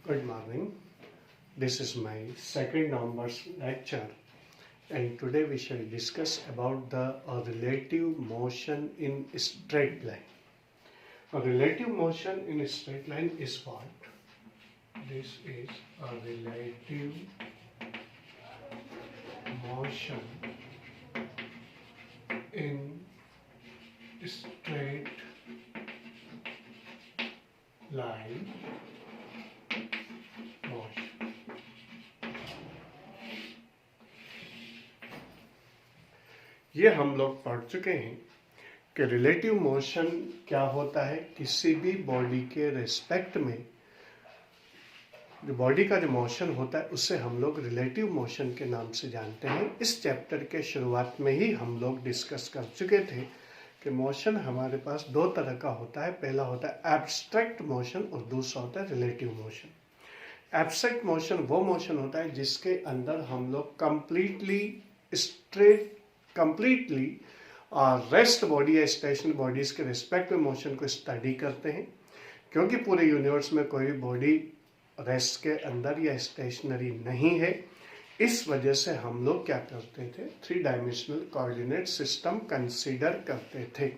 Good morning. This is my second numbers lecture, and today we shall discuss about the relative motion in straight line. A relative motion in a straight line is what? This is a relative motion in straight line motion. ये हम लोग पढ़ चुके हैं कि relative motion क्या होता है। किसी भी बॉडी के रिस्पेक्ट में जो बॉडी का जो मोशन होता है उससे हम लोग रिलेटिव मोशन के नाम से जानते हैं। इस चैप्टर के शुरुआत में ही हम लोग डिस्कस कर चुके थे कि मोशन हमारे पास दो तरह का होता है। पहला होता है एब्स्ट्रैक्ट मोशन और दूसरा होता है रिलेटिव मोशन। एब्स्ट्रैक्ट मोशन वो मोशन होता है जिसके अंदर हम लोग कंप्लीटली रेस्ट बॉडी या स्टेशनरी बॉडीज के रिस्पेक्ट में मोशन को स्टडी करते हैं, क्योंकि पूरे यूनिवर्स में कोई बॉडी रेस्ट के अंदर या स्टेशनरी नहीं है। इस वजह से हम लोग क्या करते थे, 3 डायमेंशनल कोऑर्डिनेट सिस्टम कंसीडर करते थे।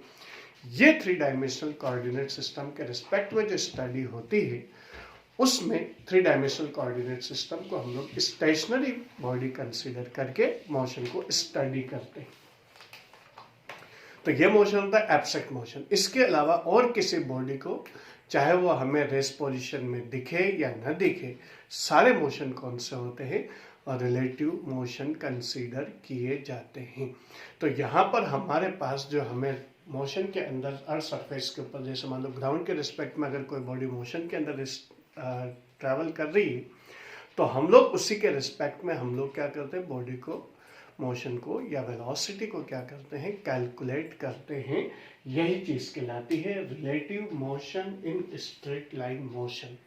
ये 3 डायमेंशनल कोऑर्डिनेट सिस्टम के रिस्पेक्ट में जो स्टडी होती है उसमें 3 डायमेंशनल कोऑर्डिनेट सिस्टम को हम लोग स्टेशनरी बॉडी कंसीडर करके मोशन को स्टडी करते हैं। तो ये मोशन होता है एब्स्ट्रैक्ट मोशन। इसके अलावा और किसी बॉडी को चाहे वो हमें रेस्ट पोजीशन में दिखे या न दिखे, सारे मोशन कौन से होते हैं और रिलेटिव मोशन कंसीडर किए जाते हैं। तो यहाँ पर हमारे पास जो हमें मोशन के अंदर अर्थ सरफेस के ऊपर, जैसे मान लो ग्राउंड के रिस्पेक्ट में अगर कोई बॉडी मोशन के अंदर ट्रैवल कर रही है तो हम लोग उसी के रिस्पेक्ट में हम लोग क्या करते हैं, बॉडी को मोशन को या वेलोसिटी को क्या करते हैं, कैलकुलेट करते हैं। यही चीज कहलाती है relative motion in straight line motion.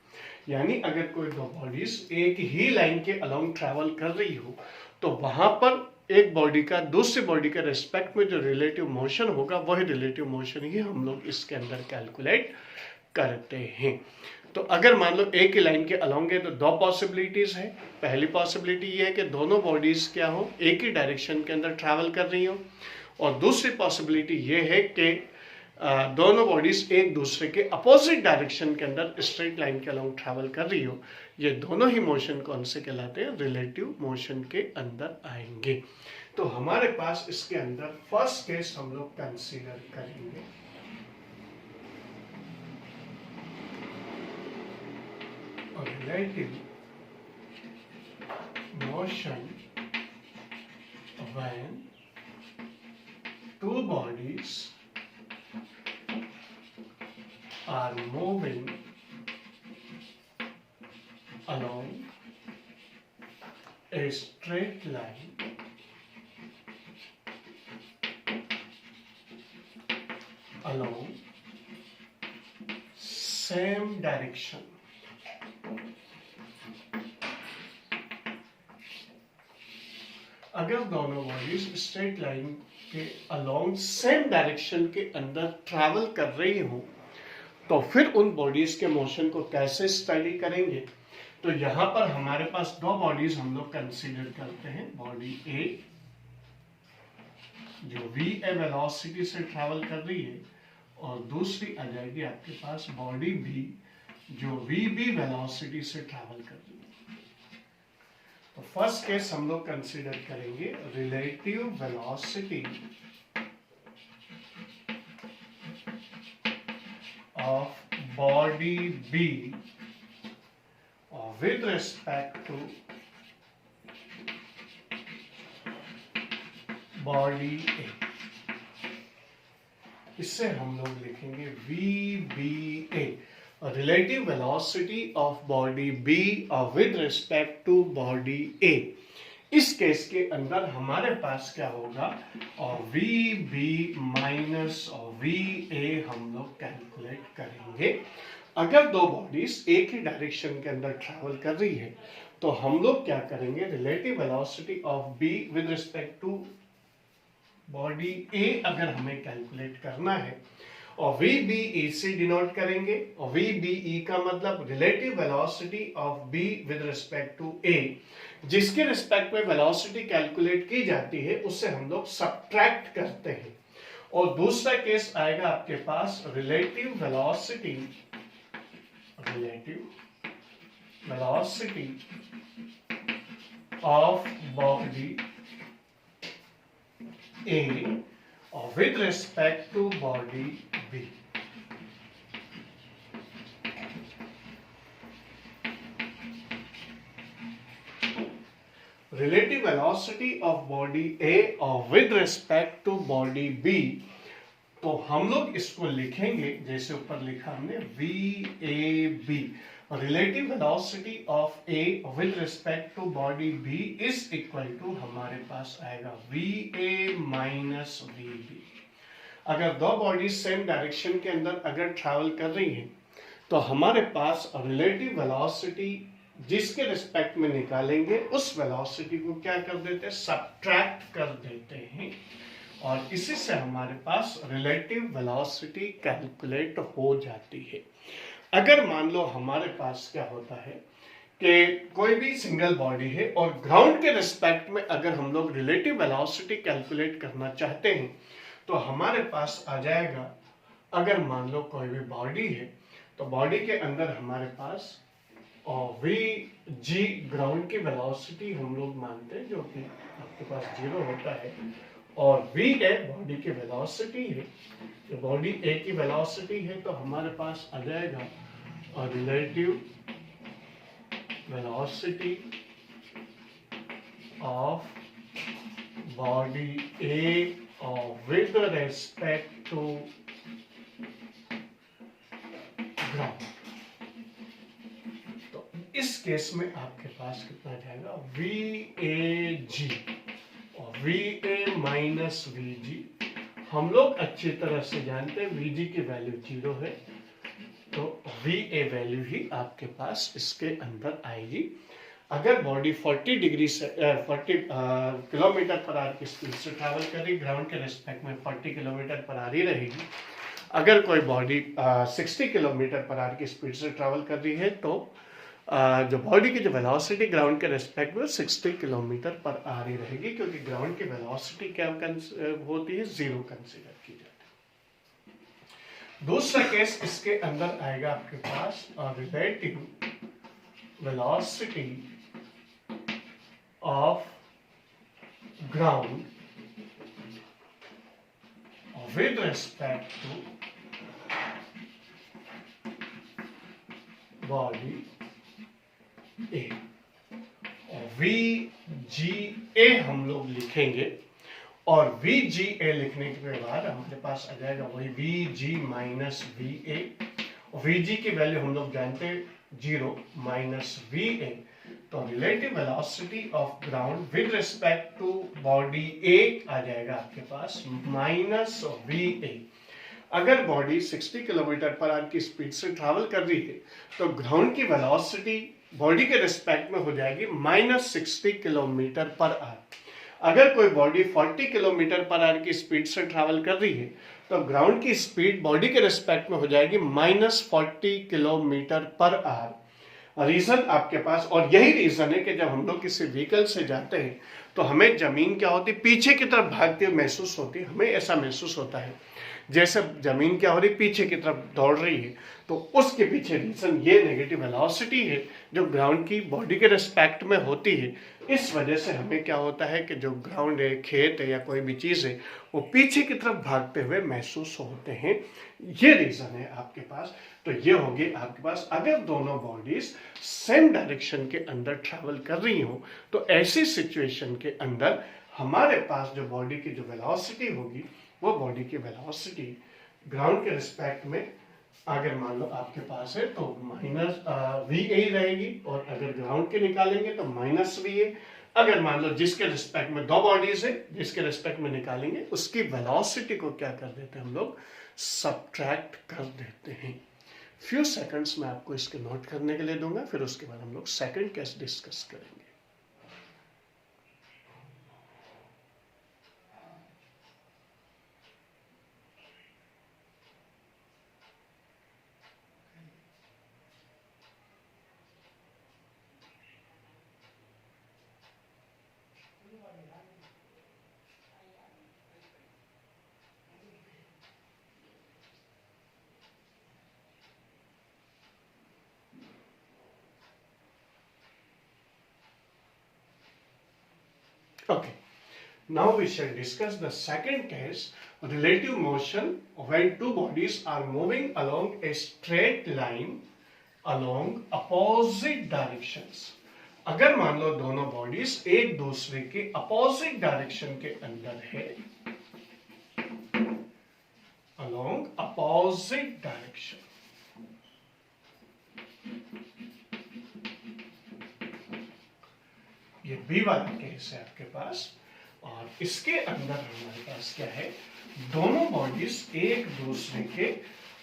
यानी अगर कोई दो बॉडीज एक ही लाइन के अलोंग ट्रैवल कर रही हो तो वहां पर एक बॉडी का दूसरी बॉडी के रिस्पेक्ट में जो रिलेटिव मोशन होगा वही रिलेटिव मोशन ही हम लोग इसके अंदर कैलकुलेट करते हैं। तो अगर मान लो एक ही लाइन के अलोंग है तो 2 पॉसिबिलिटीज है। पहली पॉसिबिलिटी ये है कि दोनों बॉडीज क्या हो, एक ही डायरेक्शन के अंदर ट्रैवल कर रही हो, और दूसरी पॉसिबिलिटी ये है कि दोनों बॉडीज एक दूसरे के अपोजिट डायरेक्शन के अंदर स्ट्रेट लाइन के अलोंग ट्रैवल कर रही हो। ये दोनों ही मोशन कौन से कहलाते हैं, रिलेटिव मोशन के अंदर आएंगे। तो हमारे पास इसके अंदर फर्स्ट केस हम लोग कंसीडर करेंगे। Relative motion when 2 bodies are moving along a straight line along same direction. अगर दोनों बॉडीज स्ट्रेट लाइन के अलोंग सेम डायरेक्शन के अंदर ट्रैवल कर रही हो तो फिर उन बॉडीज के मोशन को कैसे स्टडी करेंगे। तो यहाँ पर हमारे पास 2 बॉडीज हम लोग कंसीडर करते हैं। बॉडी ए जो वी ए वेलोसिटी से ट्रैवल कर रही है, और दूसरी आ जाएगी आपके पास बॉडी बी जो वी बी वेलोसिटी से ट्रैवल कर रही है। तो फर्स्ट केस हम लोग कंसीडर करेंगे relative velocity of body B with respect to body A. इससे हम लोग लिखेंगे V B A, relative velocity of body B with respect to body A। इस केस के अंदर हमारे पास क्या होगा, और VB माइनस और VA हम लोग कैलकुलेट करेंगे। अगर 2 बॉडीज एक ही डायरेक्शन के अंदर ट्रैवल कर रही है तो हम लोग क्या करेंगे, relative velocity of B with respect to body A अगर हमें कैलकुलेट करना है, और VBE से डिनोट करेंगे। और VBE का मतलब relative velocity of B with respect to A, जिसके रिस्पेक्ट में वेलोसिटी कैलकुलेट की जाती है उससे हम लोग सब्ट्रैक्ट करते हैं। और दूसरा केस आएगा आपके पास relative velocity of body A with respect to body B. Relative velocity of body A और with respect to body B, तो हम लोग इसको लिखेंगे जैसे ऊपर लिखा हमने VAB। Relative velocity of A with respect to body B is equal to हमारे पास आएगा VA माइनस VB। अगर दो बॉडी सेम डायरेक्शन के अंदर अगर ट्रैवल कर रही हैं तो हमारे पास रिलेटिव वेलोसिटी जिसके रिस्पेक्ट में निकालेंगे उस वेलोसिटी को क्या कर देते हैं, सब्ट्रैक्ट कर देते हैं, और इसी से हमारे पास रिलेटिव वेलोसिटी कैलकुलेट हो जाती है। अगर मान लो हमारे पास क्या होता है कि कोई भी सिंगल बॉडी है और ग्राउंड के रिस्पेक्ट में अगर हम लोग रिलेटिव वेलोसिटी कैलकुलेट करना चाहते हैं तो हमारे पास आ जाएगा, अगर मान लो कोई भी बॉडी है तो बॉडी के अंदर हमारे पास और VG ग्राउंड की वेलोसिटी हम लोग मानते हैं जो कि आपके पास 0 होता है, और VA बॉडी की वेलोसिटी है। तो बॉडी A की वेलोसिटी है तो हमारे पास आ जाएगा relative velocity of body A with respect to ground. तो इस केस में आपके पास कितना जाएगा, VAG और VA माइनस VG। हम लोग अच्छी तरह से जानते हैं VG की वैल्यू 0 है तो VA वैल्यू ही आपके पास इसके अंदर आएगी। अगर बॉडी 40 डिग्री से 40 किलोमीटर पर आवर की स्पीड से ट्रैवल कर रही, ग्राउंड के रिस्पेक्ट में 40 किलोमीटर पर आवर ही रहेगी। अगर कोई बॉडी 60 किलोमीटर पर आवर की स्पीड से ट्रैवल कर रही है तो जो बॉडी की जो वेलोसिटी ग्राउंड के रेस्पेक्ट में 60 किलोमीटर पर आवर ही रहेगी, क्योंकि ग्राउंड की वेलोसिटी क्या होती है, 0 कंसीडर की जाती है। दूसरा केस इसके अंदर आएगा आपके पास relative velocity of ground with respect to body A। और VGA हम लोग लिखेंगे, और VGA लिखने के बाद हमारे पास आ जाएगा वही VG माइनस VA। और VG की वैल्यू हम लोग जानते हैं 0 माइनस VA। तो relative velocity of ground with respect to body A आ जाएगा आपके पास माइनस VA। अगर बॉडी 60 किलोमीटर पर आवर की स्पीड से ट्रैवल कर रही है तो ग्राउंड की वेलोसिटी बॉडी के रिस्पेक्ट में हो जाएगी माइनस 60 किलोमीटर पर आवर। अगर कोई बॉडी 40 किलोमीटर पर आवर की स्पीड से ट्रैवल कर रही है तो ग्राउंड की स्पीड बॉडी के रिस्पेक्ट में हो जाएगी minus 40 kilometre per hour. Reason आपके पास, और यही रीजन है कि जब हम लोग किसी व्हीकल से जाते हैं तो हमें जमीन क्या होती है, पीछे की तरफ भागती हुई महसूस होती है। हमें ऐसा महसूस होता है जैसे जमीन क्या हो रही, पीछे की तरफ दौड़ रही है। तो उसके पीछे रीजन ये नेगेटिव वेलोसिटी है जो ग्राउंड की बॉडी के रिस्पेक्ट में होती है। इस वजह से हमें क्या होता है कि जो ग्राउंड है, खेत है या कोई भी चीज़ है, वो पीछे की तरफ भागते हुए महसूस होते हैं। ये रीजन है आपके पास। तो ये होगी आपके पास, अगर दोनों बॉडीज सेम डायरेक्शन के अंदर ट्रैवल कर रही हो तो ऐसी सिचुएशन के अंदर हमारे पास जो बॉडी की जो वेलोसिटी होगी वो बॉडी की वेलोसिटी ग्राउंड के रिस्पेक्ट में अगर मान लो आपके पास है तो माइनस VA रहेगी, और अगर ग्राउंड के निकालेंगे तो माइनस VA। अगर मान लो जिसके रिस्पेक्ट में दो बॉडीज है, जिसके रिस्पेक्ट में निकालेंगे उसकी वेलोसिटी को क्या कर देते हैं हम लोग, सब्ट्रैक्ट कर देते हैं। फ्यू सेकंड्स में आपको इसके नोट करने के लिए दूंगा, फिर उसके बाद हम लोग सेकंड केस डिस्कस करेंगे। Okay. Now we shall discuss the second case, relative motion when two bodies are moving along a straight line along opposite directions. अगर मान लो दोनों बॉडीज एक दूसरे के अपोजिट डायरेक्शन के अंदर है, along opposite direction, ये बी वाला केस है आपके पास, और इसके अंदर हमारे पास क्या है, दोनों बॉडीज एक दूसरे के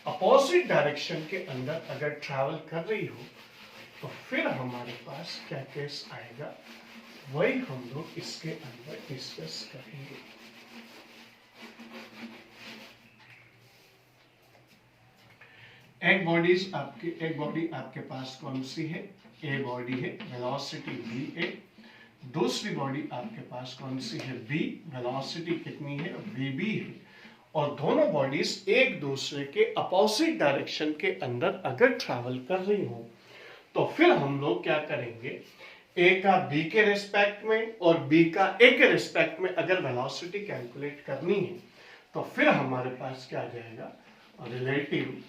अपोजिट डायरेक्शन के अंदर अगर ट्रैवल कर रही हो तो फिर हमारे पास क्या केस आएगा, वही हम लोग इसके अंदर डिस्कस करेंगे। एक बॉडी आपके पास कौन सी है, ए बॉडी है, वेलोसिटी वी ए। दूसरी बॉडी आपके पास कौन सी है, बी, वेलोसिटी कितनी है, वी बी है। और दोनों बॉडीज एक दूसरे के अपोजिट डायरेक्शन के अंदर अगर ट्रैवल कर रही हो तो फिर हम लोग क्या करेंगे, ए का बी के रिस्पेक्ट में और बी का ए के रिस्पेक्ट में अगर वेलोसिटी कैलकुलेट करनी है तो फिर हमारे पास क्या आ जाएगा, relative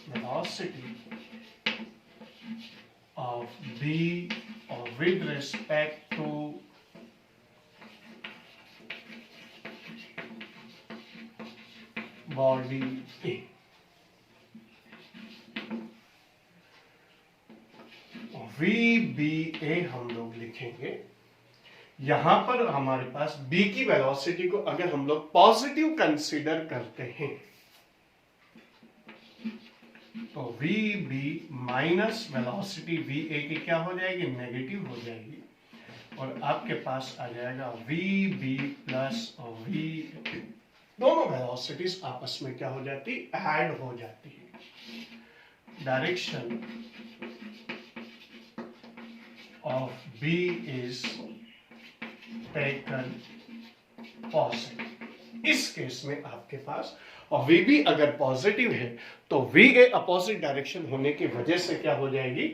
velocity of B or with respect to body A। VBA हम लोग लिखेंगे। यहां पर हमारे पास B की वेलोसिटी को अगर हम लोग पॉजिटिव कंसीडर करते हैं तो VB माइनस वेलोसिटी VA की क्या हो जाएगी, नेगेटिव हो जाएगी, और आपके पास आ जाएगा VB प्लस और VA, दोनों वेलोसिटीज आपस में क्या हो जाती, ऐड हो जाती है। Direction of B is taken positive. इस केस में आपके पास, और VB अगर पॉजिटिव है तो VA अपोजिट डायरेक्शन होने की वजह से क्या हो जाएगी,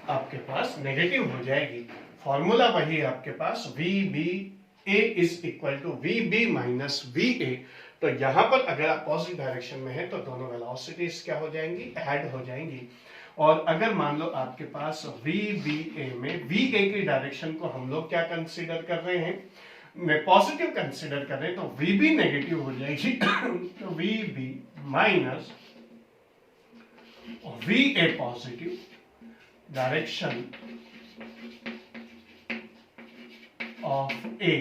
आपके पास नेगेटिव हो जाएगी। फॉर्मूला वही है आपके पास, VBA is equal to VB minus VA। तो यहां पर अगर अपोजिट डायरेक्शन में है तो दोनों वेलोसिटीज क्या हो जाएंगी, ऐड हो जाएंगी। और अगर मान लो आपके पास VBA में VA की डायरेक्शन को हम लोग क्या कंसीडर कर रहे हैं, पॉजिटिव कंसीडर कर रहे हैं, तो VB नेगेटिव हो जाएगी तो VB minus VA positive, direction of A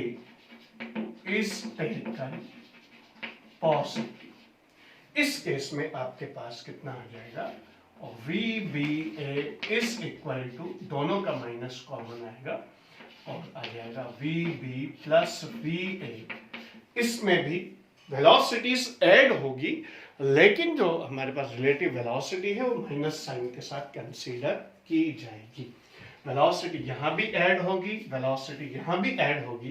is taken positive. इस केस में आपके पास कितना आ जाएगा, और VBA इज इक्वल टू, दोनों का माइनस कॉमन आएगा और आ जाएगा VB प्लस VA। इसमें भी वेलोसिटीज ऐड होगी, लेकिन जो हमारे पास रिलेटिव वेलोसिटी है वो माइनस साइन के साथ कंसीडर की जाएगी। वेलोसिटी यहां भी ऐड होगी, वेलोसिटी यहां भी ऐड होगी।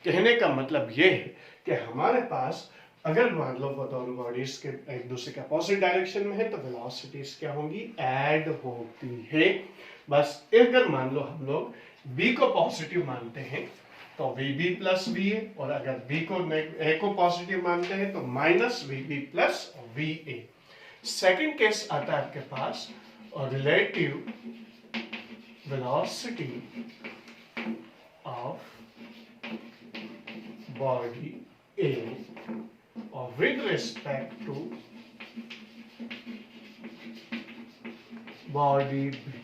कहने का मतलब ये है कि हमारे पास अगर मान लो वो दोनों बॉडीज के एक दूसरे के अपोजिट डायरेक्शन में है तो वेलोसिटीज क्या होंगी, ऐड होती है। बस अगर मान लो हम लोग B को पॉजिटिव मानते हैं तो VB प्लस VA, और अगर B को A को पॉजिटिव मानते हैं तो minus VB plus VA। Second case आता है आपके पास, और relative velocity of body A और with respect to body B।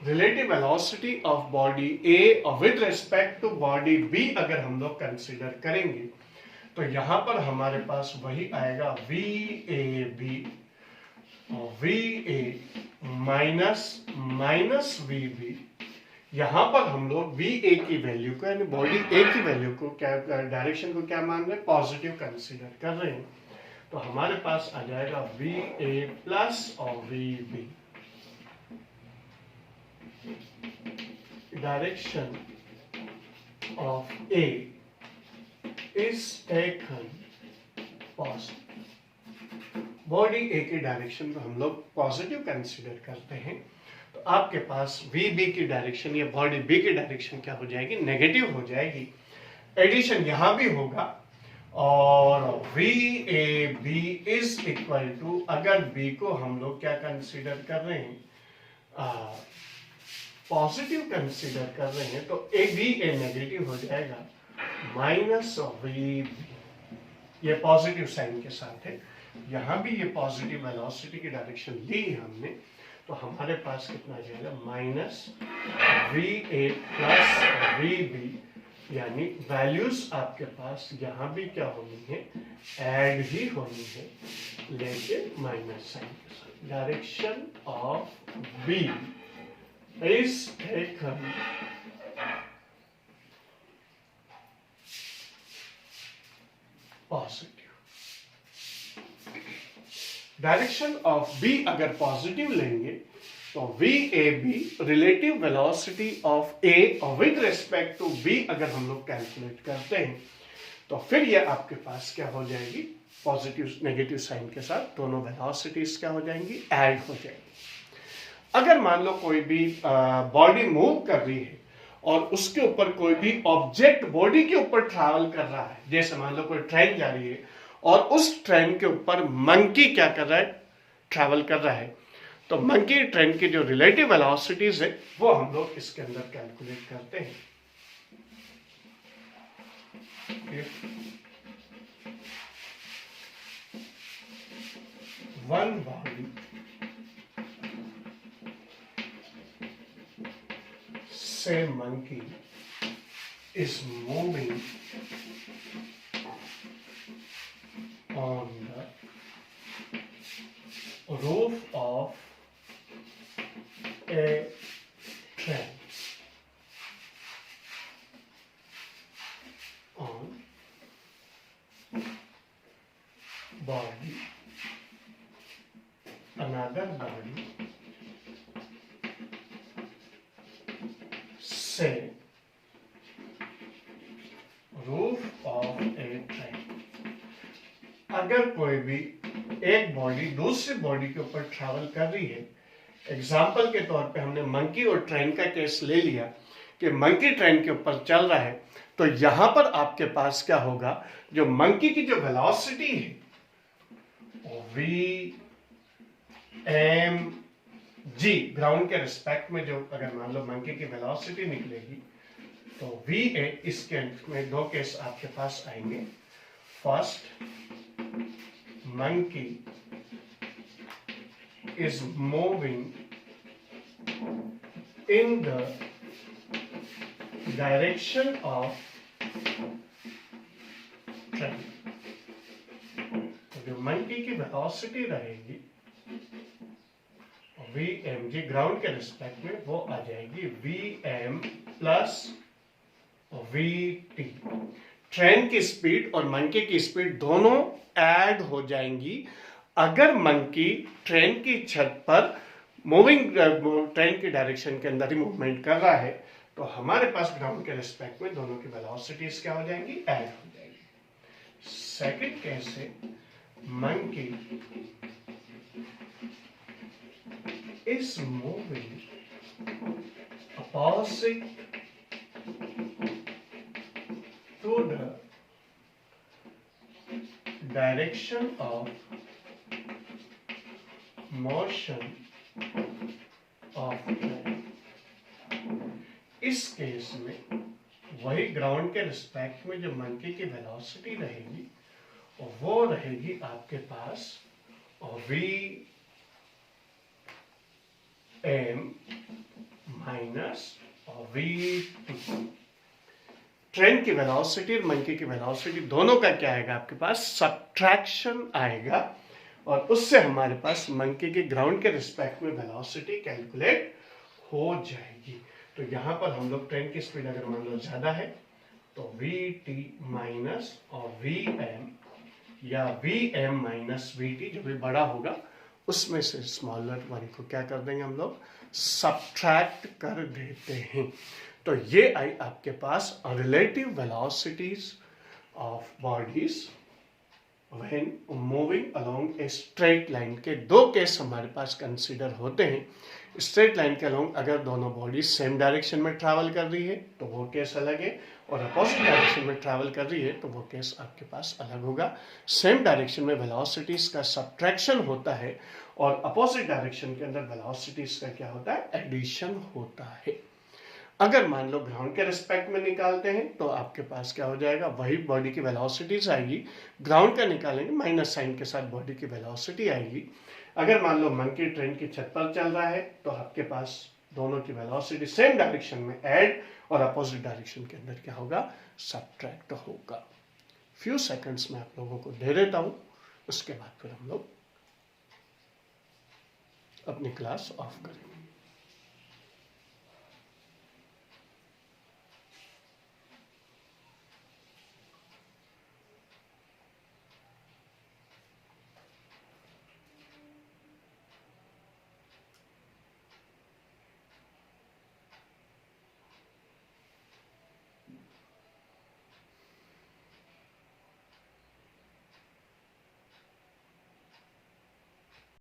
Relative velocity of body A और with respect to body B अगर हम लोग कंसीडर करेंगे तो यहां पर हमारे पास वही आएगा VAB और VA माइनस VB। यहां पर हम लोग VA की वैल्यू को, यानी बॉडी A की वैल्यू को, क्या डायरेक्शन को क्या मान रहे हैं, पॉजिटिव कंसीडर कर रहे हैं। तो हमारे पास आ जाएगा VA प्लस और VB। Direction of A is taken positive. Body A की डायरेक्शन को हम लोग पॉजिटिव कंसीडर करते हैं तो आपके पास वी बी की डायरेक्शन या बॉडी बी की डायरेक्शन क्या हो जाएगी, नेगेटिव हो जाएगी। एडिशन यहां भी होगा और V A B is equal to, अगर बी को हम लोग क्या कंसीडर कर रहे हैं, पॉजिटिव कंसीडर कर रहे हैं, तो ए बी ए नेगेटिव हो जाएगा माइनस वी बी, ये पॉजिटिव साइन के साथ है। यहां भी ये पॉजिटिव वेलोसिटी की डायरेक्शन ली है हमने, तो हमारे पास कितना आ जाएगा, minus V A plus V B, यानी वैल्यूज आपके पास यहां भी क्या होनी है, ऐड ही होनी है, लेकिन माइनस साइन के साथ। Direction of B is taken positive. Direction of B अगर पॉजिटिव लेंगे तो V A B relative velocity of A with respect to B अगर हम लोग कैलकुलेट करते हैं, तो फिर ये आपके पास क्या हो जाएगी, पॉजिटिव नेगेटिव साइन के साथ दोनों वेलोसिटीज क्या हो जाएंगी, ऐड हो जाएंगी। अगर मान लो कोई भी बॉडी मूव कर रही है और उसके ऊपर कोई भी ऑब्जेक्ट बॉडी के ऊपर ट्रैवल कर रहा है, जैसे मान लो कोई ट्रेन जा रही है और उस ट्रेन के ऊपर मंकी क्या कर रहा है, ट्रैवल कर रहा है, तो मंकी ट्रेन की जो रिलेटिव वेलोसिटीज है वो हम लोग इसके अंदर कैलकुलेट करते हैं। One body say monkey is moving on the roof of a train on body, another body say roof of a train। अगर कोई भी एक बॉडी दूसरी बॉडी के ऊपर ट्रैवल कर रही है, एग्जाम्पल के तौर पे हमने मंकी और ट्रेन का केस ले लिया कि मंकी ट्रेन के ऊपर चल रहा है, तो यहां पर आपके पास क्या होगा, जो मंकी की जो वेलोसिटी है वी एम जी ग्राउंड के रिस्पेक्ट में, जो अगर मान लो मंकी की वेलोसिटी निकलेगी तो वी ए, इसके में दो केस आपके पास आएंगे। First, monkey is moving in the direction of train, तो जो मंकी की वेलोसिटी रहेगी वी एम जी ग्राउंड के रिस्पेक्ट में, वो आ जाएगी V M plus V T. Train की स्पीड और मंकी की स्पीड दोनों ऐड हो जाएंगी। अगर मंकी ट्रेन की छत पर मूविंग ट्रेन की डायरेक्शन के अंदर ही मूवमेंट कर रहा है, तो हमारे पास ग्राउंड के रिस्पेक्ट में दोनों की वेलोसिटीज क्या हो जाएंगी, ऐड हो जाएंगी। सेकंड केस है, monkey is moving opposite to the direction of motion of train। इस केस में वही ग्राउंड के रिस्पेक्ट में जो मंकी की वेलोसिटी रहेगी वो रहेगी आपके पास V M minus V T. Train की वेलोसिटी और मंकी की वेलोसिटी दोनों का क्या आएगा, आपके पास सब्ट्रैक्शन आएगा, और उससे हमारे पास मंकी के ग्राउंड के रिस्पेक्ट में वेलोसिटी कैलकुलेट हो जाएगी। तो यहां पर हम लोग ट्रेन की स्पीड अगर मान लो ज्यादा है तो वी टी माइनस और वी एम, या V M minus V T, जो भी बड़ा होगा उसमें से स्मॉलर वन को क्या कर देंगे हम लोग, सब्ट्रैक्ट कर देते हैं। तो ये आई आपके पास relative velocities of bodies when moving along a straight line के दो केस हमारे पास कंसीडर होते हैं। स्ट्रेट लाइन के अलोंग अगर दोनों बॉडी सेम डायरेक्शन में ट्रैवल कर रही है तो वो केस अलग है, और अपोजिट डायरेक्शन में ट्रैवल कर रही है तो वो केस आपके पास अलग होगा। सेम डायरेक्शन में वेलोसिटीज का सब्ट्रैक्शन होता है और अपोजिट डायरेक्शन के अंदर वेलोसिटीज का क्या होता है, एडिशन होता है। अगर मान लो ग्राउंड के रिस्पेक्ट में निकालते हैं तो आपके पास क्या हो जाएगा, वही बॉडी की वेलोसिटीज आएगी। ग्राउंड का निकालेंगे माइनस साइन के साथ बॉडी की वेलोसिटी आएगी। अगर मान लो मंकी ट्रेन की छत पर चल रहा है तो आपके पास दोनों की वेलोसिटी सेम डायरेक्शन में ऐड और अपोजिट डायरेक्शन के अंदर क्या होगा, सब्ट्रैक्ट होगा। फ्यू सेकंड्स में आप लोगों को दे देता हूं, उसके बाद फिर हम लोग अपनी क्लास ऑफ करेंगे।